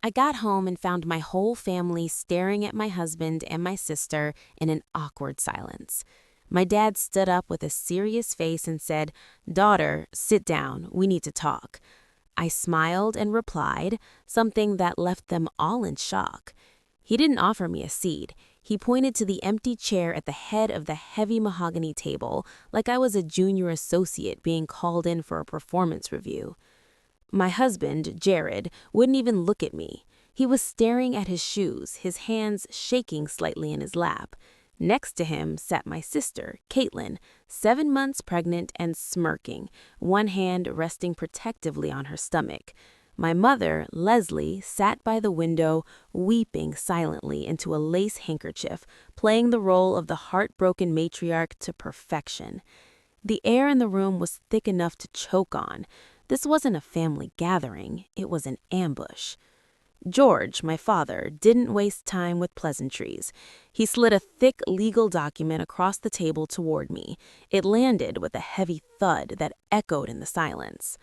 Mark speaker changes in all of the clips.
Speaker 1: I got home and found my whole family staring at my husband and my sister in an awkward silence. My dad stood up with a serious face and said, "Daughter, sit down. We need to talk." I smiled and replied, something that left them all in shock. He didn't offer me a seat. He pointed to the empty chair at the head of the heavy mahogany table, like I was a junior associate being called in for a performance review. My husband, Jared, wouldn't even look at me. He was staring at his shoes, his hands shaking slightly in his lap. Next to him sat my sister, Caitlin, 7 months pregnant and smirking, one hand resting protectively on her stomach. My mother, Leslie, sat by the window, weeping silently into a lace handkerchief, playing the role of the heartbroken matriarch to perfection. The air in the room was thick enough to choke on. This wasn't a family gathering, it was an ambush. George, my father, didn't waste time with pleasantries. He slid a thick legal document across the table toward me. It landed with a heavy thud that echoed in the silence.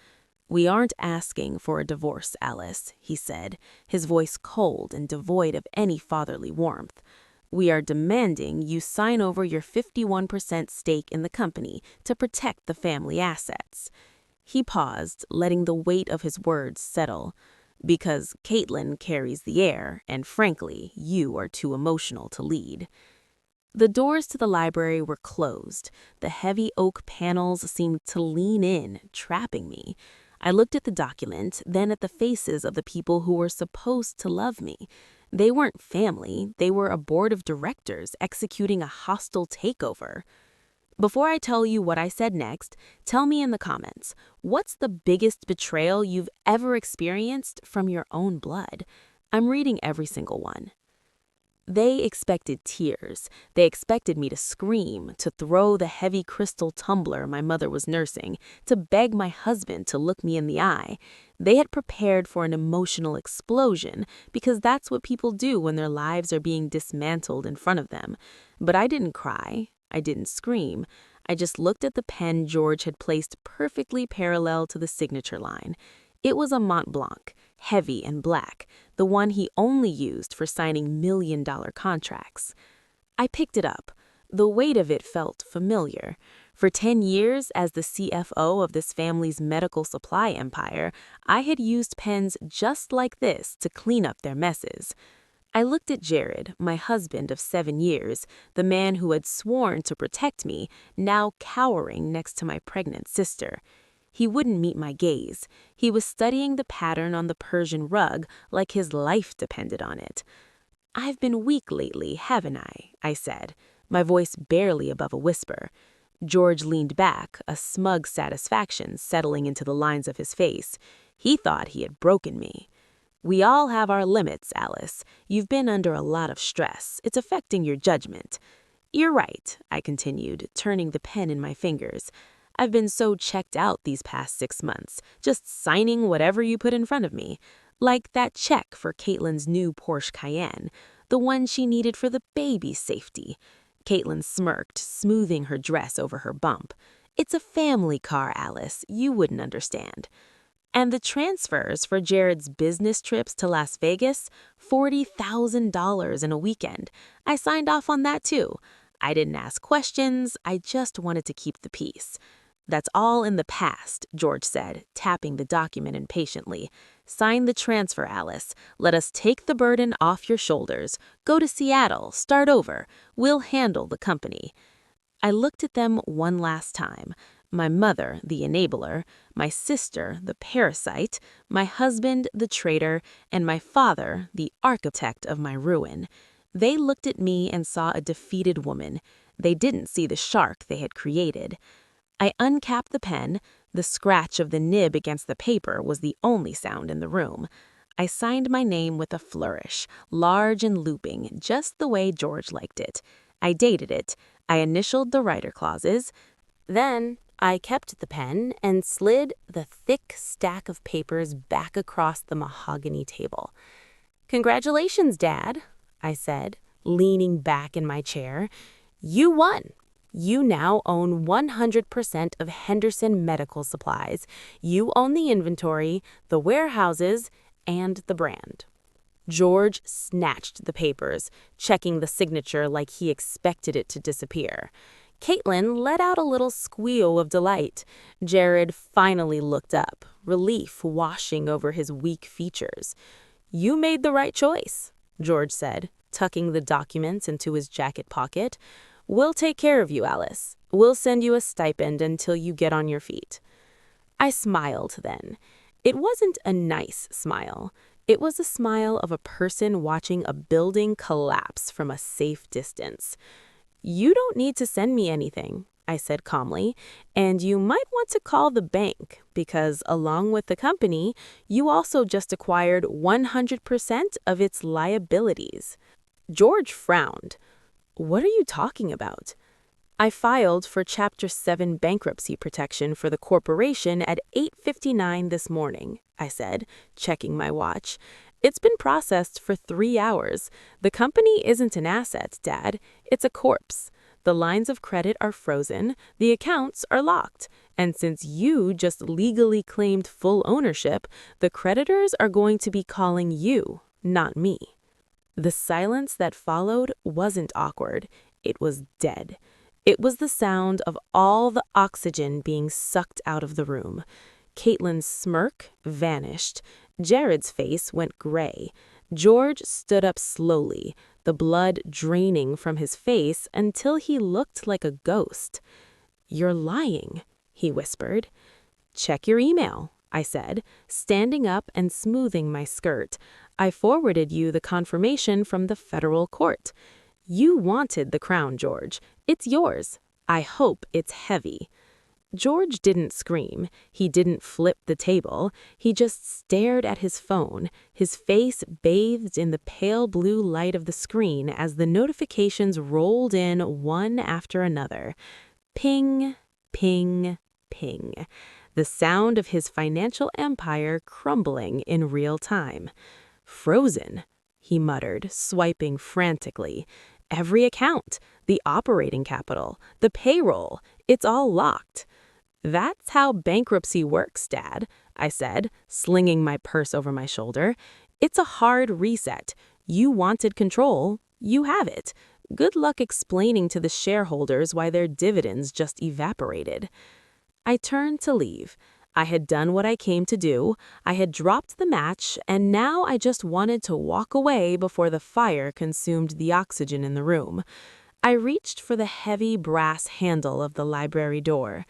Speaker 1: "We aren't asking for a divorce, Alice," he said, his voice cold and devoid of any fatherly warmth. "We are demanding you sign over your 51% stake in the company to protect the family assets." He paused, letting the weight of his words settle. "Because Caitlin carries the air, and frankly, you are too emotional to lead." The doors to the library were closed. The heavy oak panels seemed to lean in, trapping me. I looked at the document, then at the faces of the people who were supposed to love me. They weren't family, they were a board of directors executing a hostile takeover. Before I tell you what I said next, tell me in the comments, what's the biggest betrayal you've ever experienced from your own blood? I'm reading every single one. They expected tears. They expected me to scream, to throw the heavy crystal tumbler my mother was nursing, to beg my husband to look me in the eye. They had prepared for an emotional explosion, because that's what people do when their lives are being dismantled in front of them. But I didn't cry. I didn't scream. I just looked at the pen George had placed perfectly parallel to the signature line. It was a Mont Blanc, heavy and black, the one he only used for signing million-dollar contracts. I picked it up. The weight of it felt familiar. For 10 years, as the CFO of this family's medical supply empire, I had used pens just like this to clean up their messes. I looked at Jared, my husband of 7 years, the man who had sworn to protect me, now cowering next to my pregnant sister. He wouldn't meet my gaze. He was studying the pattern on the Persian rug like his life depended on it. "I've been weak lately, haven't I said, my voice barely above a whisper. George leaned back, a smug satisfaction settling into the lines of his face. He thought he had broken me. "We all have our limits, Alice. You've been under a lot of stress. It's affecting your judgment." "You're right," I continued, turning the pen in my fingers. "I've been so checked out these past 6 months, just signing whatever you put in front of me. Like that check for Caitlin's new Porsche Cayenne, the one she needed for the baby's safety." Caitlin smirked, smoothing her dress over her bump. "It's a family car, Alice. You wouldn't understand." And the transfers for Jared's business trips to Las Vegas, $40,000 in a weekend. I signed off on that too. I didn't ask questions, I just wanted to keep the peace. "That's all in the past," George said, tapping the document impatiently. "Sign the transfer, Alice. Let us take the burden off your shoulders. Go to Seattle, start over. We'll handle the company." I looked at them one last time. My mother, the enabler, my sister, the parasite, my husband, the traitor, and my father, the architect of my ruin. They looked at me and saw a defeated woman. They didn't see the shark they had created. I uncapped the pen. The scratch of the nib against the paper was the only sound in the room. I signed my name with a flourish, large and looping, just the way George liked it. I dated it. I initialed the writer clauses. Then I kept the pen and slid the thick stack of papers back across the mahogany table. "Congratulations, Dad," I said, leaning back in my chair. "You won. You now own 100% of Henderson Medical Supplies. You own the inventory, the warehouses, and the brand." George snatched the papers, checking the signature like he expected it to disappear. Caitlin let out a little squeal of delight. Jared finally looked up, relief washing over his weak features. "You made the right choice," George said, tucking the documents into his jacket pocket. "We'll take care of you, Alice. We'll send you a stipend until you get on your feet." I smiled then. It wasn't a nice smile. It was a smile of a person watching a building collapse from a safe distance. "You don't need to send me anything," I said calmly, "and you might want to call the bank because along with the company, you also just acquired 100% of its liabilities." George frowned. "What are you talking about?" "I filed for Chapter 7 bankruptcy protection for the corporation at 8:59 this morning," I said, checking my watch. "It's been processed for 3 hours. The company isn't an asset, Dad. It's a corpse. The lines of credit are frozen, the accounts are locked, and since you just legally claimed full ownership, the creditors are going to be calling you, not me." The silence that followed wasn't awkward. It was dead. It was the sound of all the oxygen being sucked out of the room. Caitlin's smirk vanished. Jared's face went gray. George stood up slowly, the blood draining from his face until he looked like a ghost. "You're lying," he whispered. "Check your email," I said, standing up and smoothing my skirt. "I forwarded you the confirmation from the federal court. You wanted the crown, George. It's yours. I hope it's heavy." George didn't scream. He didn't flip the table. He just stared at his phone, his face bathed in the pale blue light of the screen as the notifications rolled in one after another. Ping, ping, ping. The sound of his financial empire crumbling in real time. "Frozen," he muttered, swiping frantically. "Every account, the operating capital, the payroll, it's all locked." "That's how bankruptcy works, Dad," I said, slinging my purse over my shoulder. "It's a hard reset. You wanted control. You have it. Good luck explaining to the shareholders why their dividends just evaporated." I turned to leave. I had done what I came to do. I had dropped the match, and now I just wanted to walk away before the fire consumed the oxygen in the room. I reached for the heavy brass handle of the library door.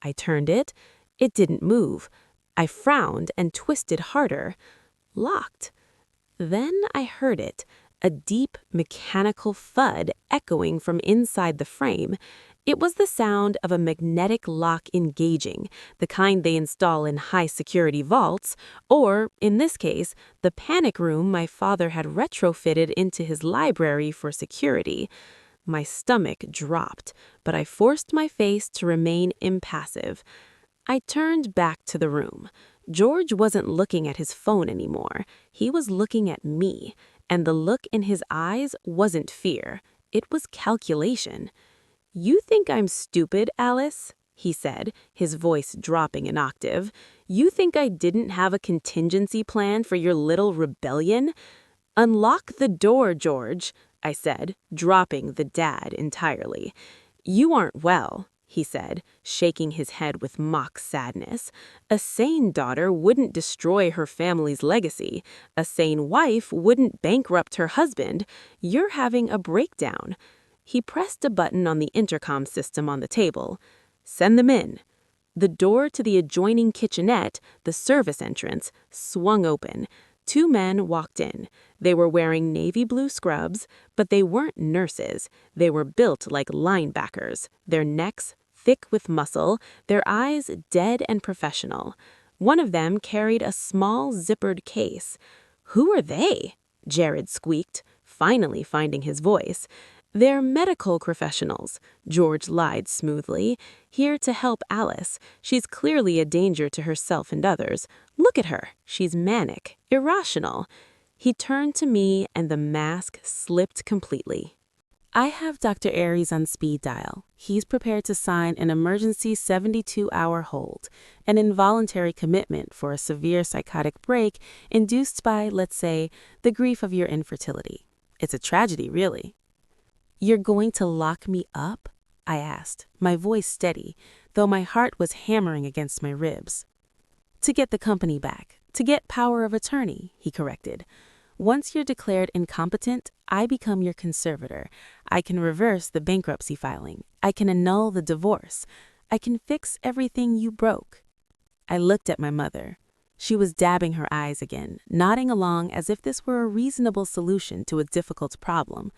Speaker 1: I turned it. It didn't move. I frowned and twisted harder. Locked. Then I heard it, a deep, mechanical thud echoing from inside the frame. It was the sound of a magnetic lock engaging, the kind they install in high-security vaults, or, in this case, the panic room my father had retrofitted into his library for security. My stomach dropped, but I forced my face to remain impassive. I turned back to the room. George wasn't looking at his phone anymore. He was looking at me, and the look in his eyes wasn't fear. It was calculation. "You think I'm stupid, Alice?" he said, his voice dropping an octave. "You think I didn't have a contingency plan for your little rebellion?" "Unlock the door, George," I said, dropping the dad entirely. "You aren't well," he said, shaking his head with mock sadness. "A sane daughter wouldn't destroy her family's legacy. A sane wife wouldn't bankrupt her husband. You're having a breakdown." He pressed a button on the intercom system on the table. "Send them in." The door to the adjoining kitchenette, the service entrance, swung open. 2 men walked in. They were wearing navy blue scrubs, but they weren't nurses. They were built like linebackers, their necks thick with muscle, their eyes dead and professional. One of them carried a small zippered case. "Who are they?" Jared squeaked, finally finding his voice. "They're medical professionals," George lied smoothly, "here to help Alice. She's clearly a danger to herself and others. Look at her. She's manic, irrational." He turned to me and the mask slipped completely. I have Dr. Aries on speed dial. He's prepared to sign an emergency 72-hour hold, an involuntary commitment for a severe psychotic break induced by, let's say, the grief of your infertility. It's a tragedy, really. You're going to lock me up? I asked, my voice steady, though my heart was hammering against my ribs. To get the company back, to get power of attorney, he corrected. Once you're declared incompetent, I become your conservator. I can reverse the bankruptcy filing. I can annul the divorce. I can fix everything you broke. I looked at my mother. She was dabbing her eyes again, nodding along as if this were a reasonable solution to a difficult problem.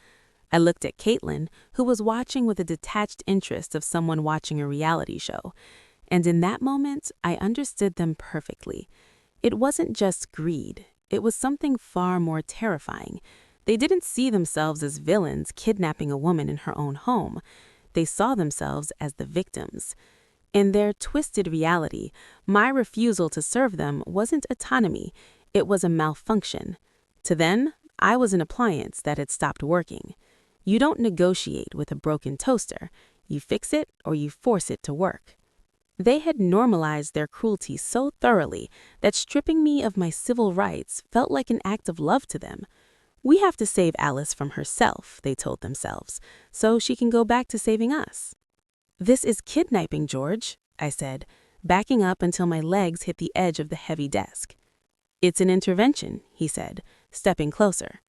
Speaker 1: I looked at Caitlin, who was watching with a detached interest of someone watching a reality show. And in that moment, I understood them perfectly. It wasn't just greed. It was something far more terrifying. They didn't see themselves as villains kidnapping a woman in her own home. They saw themselves as the victims. In their twisted reality, my refusal to serve them wasn't autonomy. It was a malfunction. To them, I was an appliance that had stopped working. You don't negotiate with a broken toaster. You fix it or you force it to work. They had normalized their cruelty so thoroughly that stripping me of my civil rights felt like an act of love to them. We have to save Alice from herself, they told themselves, so she can go back to saving us. This is kidnapping, George, I said, backing up until my legs hit the edge of the heavy desk. It's an intervention, he said, stepping closer.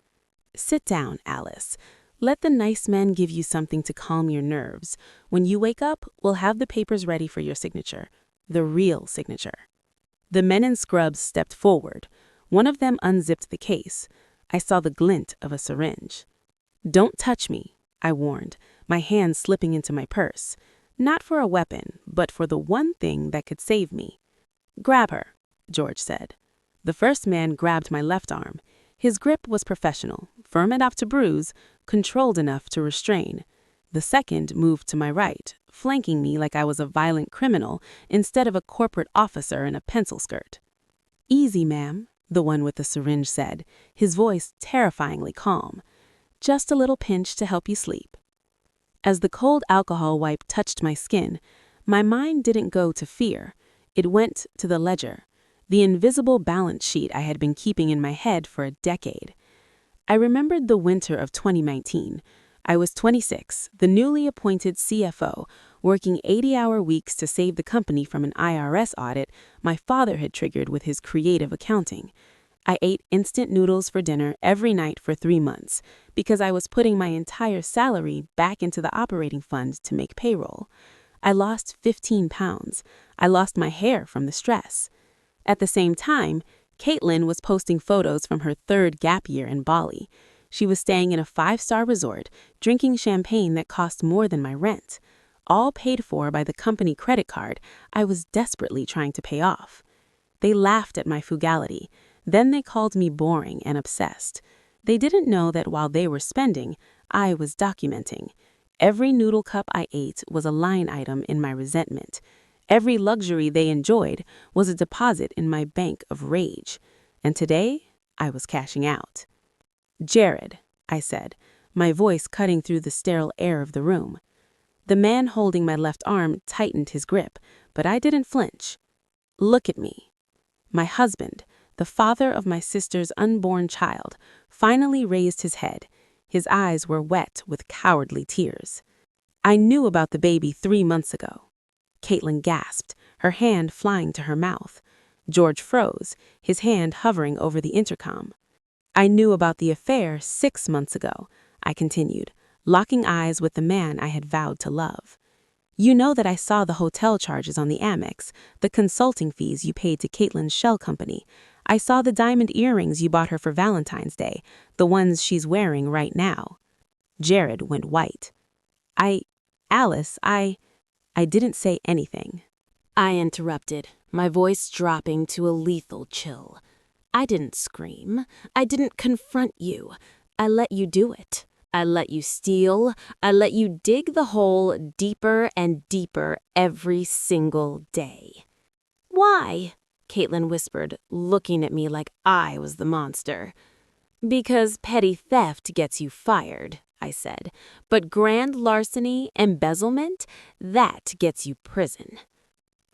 Speaker 1: Sit down, Alice. Let the nice men give you something to calm your nerves. When you wake up, we'll have the papers ready for your signature. The real signature. The men in scrubs stepped forward. One of them unzipped the case. I saw the glint of a syringe. Don't touch me, I warned, my hand slipping into my purse. Not for a weapon, but for the one thing that could save me. Grab her, George said. The first man grabbed my left arm. His grip was professional, firm enough to bruise, controlled enough to restrain. The second moved to my right, flanking me like I was a violent criminal instead of a corporate officer in a pencil skirt. Easy, ma'am, the one with the syringe said, his voice terrifyingly calm. Just a little pinch to help you sleep. As the cold alcohol wipe touched my skin, my mind didn't go to fear. It went to the ledger, the invisible balance sheet I had been keeping in my head for a decade. I remembered the winter of 2019. I was 26, the newly appointed CFO, working 80-hour weeks to save the company from an IRS audit my father had triggered with his creative accounting. I ate instant noodles for dinner every night for 3 months because I was putting my entire salary back into the operating fund to make payroll. I lost 15 pounds. I lost my hair from the stress. At the same time, Caitlin was posting photos from her 3rd gap year in Bali. She was staying in a 5-star resort, drinking champagne that cost more than my rent, all paid for by the company credit card I was desperately trying to pay off. They laughed at my frugality. Then they called me boring and obsessed. They didn't know that while they were spending, I was documenting. Every noodle cup I ate was a line item in my resentment. Every luxury they enjoyed was a deposit in my bank of rage. And today, I was cashing out. Jared, I said, my voice cutting through the sterile air of the room. The man holding my left arm tightened his grip, but I didn't flinch. Look at me. My husband, the father of my sister's unborn child, finally raised his head. His eyes were wet with cowardly tears. I knew about the baby 3 months ago. Caitlin gasped, her hand flying to her mouth. George froze, his hand hovering over the intercom. I knew about the affair 6 months ago, I continued, locking eyes with the man I had vowed to love. You know that I saw the hotel charges on the Amex, the consulting fees you paid to Caitlin's shell company. I saw the diamond earrings you bought her for Valentine's Day, the ones she's wearing right now. Jared went white. Alice, I didn't say anything. I interrupted, my voice dropping to a lethal chill. I didn't scream. I didn't confront you. I let you do it. I let you steal. I let you dig the hole deeper and deeper every single day. Why? Caitlin whispered, looking at me like I was the monster. Because petty theft gets you fired, I said. But grand larceny, embezzlement, that gets you prison.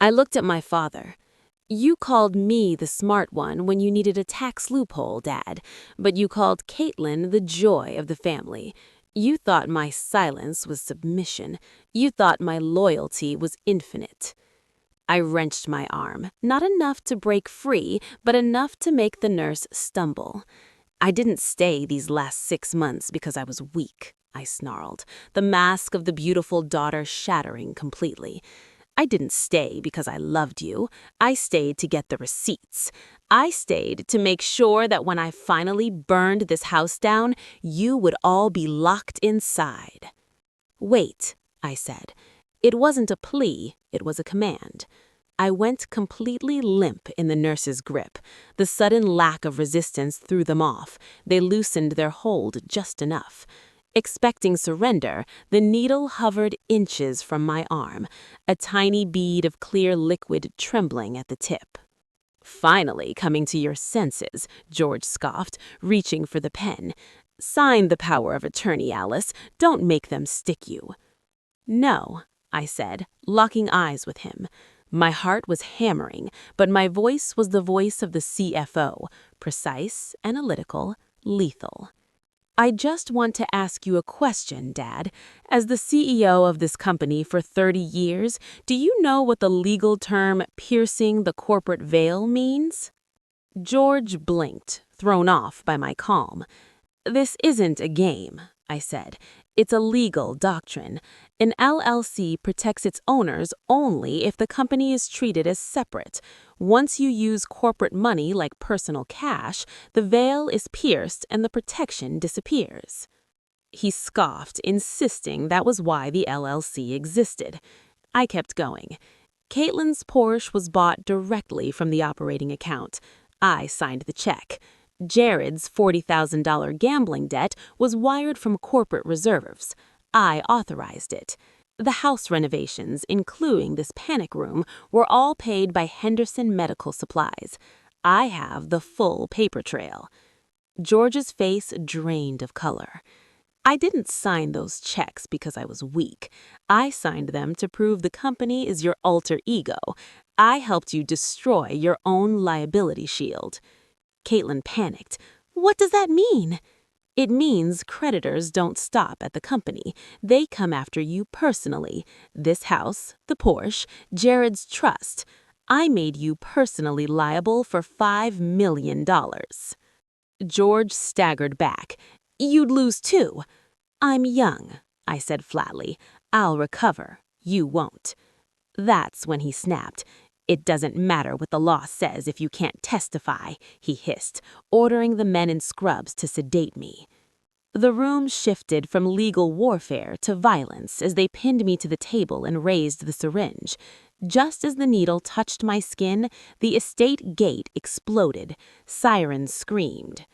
Speaker 1: I looked at my father. You called me the smart one when you needed a tax loophole, Dad, but you called Caitlin the joy of the family. You thought my silence was submission. You thought my loyalty was infinite. I wrenched my arm, not enough to break free, but enough to make the nurse stumble. I didn't stay these last 6 months because I was weak, I snarled, the mask of the beautiful daughter shattering completely. I didn't stay because I loved you. I stayed to get the receipts. I stayed to make sure that when I finally burned this house down, you would all be locked inside. Wait, I said. It wasn't a plea, it was a command. I went completely limp in the nurse's grip. The sudden lack of resistance threw them off. They loosened their hold just enough. Expecting surrender, the needle hovered inches from my arm, a tiny bead of clear liquid trembling at the tip. Finally coming to your senses, George scoffed, reaching for the pen. Sign the power of attorney, Alice. Don't make them stick you. No, I said, locking eyes with him. My heart was hammering, but my voice was the voice of the CFO, precise, analytical, lethal. I just want to ask you a question, Dad. As the CEO of this company for 30 years, do you know what the legal term piercing the corporate veil means? George blinked, thrown off by my calm. This isn't a game, I said. It's a legal doctrine. An LLC protects its owners only if the company is treated as separate. Once you use corporate money like personal cash, the veil is pierced and the protection disappears. He scoffed, insisting that was why the LLC existed. I kept going. Caitlin's Porsche was bought directly from the operating account. I signed the check. Jared's $40,000 gambling debt was wired from corporate reserves. I authorized it. The house renovations, including this panic room, were all paid by Henderson Medical Supplies. I have the full paper trail. George's face drained of color. I didn't sign those checks because I was weak. I signed them to prove the company is your alter ego. I helped you destroy your own liability shield. Caitlin panicked. What does that mean? It means creditors don't stop at the company. They come after you personally. This house, the Porsche, Jared's trust. I made you personally liable for $5 million. George staggered back. You'd lose too. I'm young, I said flatly. I'll recover. You won't. That's when he snapped. It doesn't matter what the law says if you can't testify, he hissed, ordering the men in scrubs to sedate me. The room shifted from legal warfare to violence as they pinned me to the table and raised the syringe. Just as the needle touched my skin, the estate gate exploded. Sirens screamed.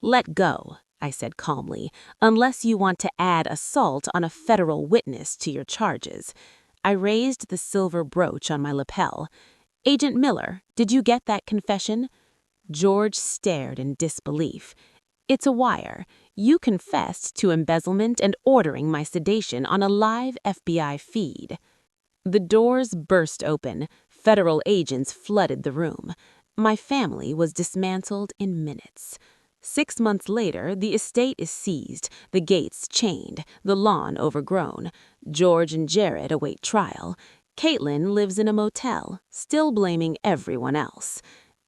Speaker 1: Let go, I said calmly, unless you want to add assault on a federal witness to your charges. I raised the silver brooch on my lapel. Agent Miller, did you get that confession? George stared in disbelief. It's a wire. You confessed to embezzlement and ordering my sedation on a live FBI feed. The doors burst open. Federal agents flooded the room. My family was dismantled in minutes. 6 months later, the estate is seized, the gates chained, the lawn overgrown. George and Jared await trial. Caitlin lives in a motel, still blaming everyone else.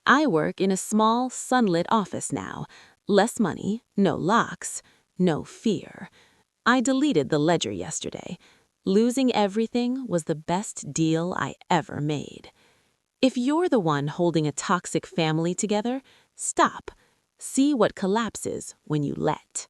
Speaker 1: I work in a small, sunlit office now. Less money, no locks, no fear. I deleted the ledger yesterday. Losing everything was the best deal I ever made. If you're the one holding a toxic family together, stop. See what collapses when you let.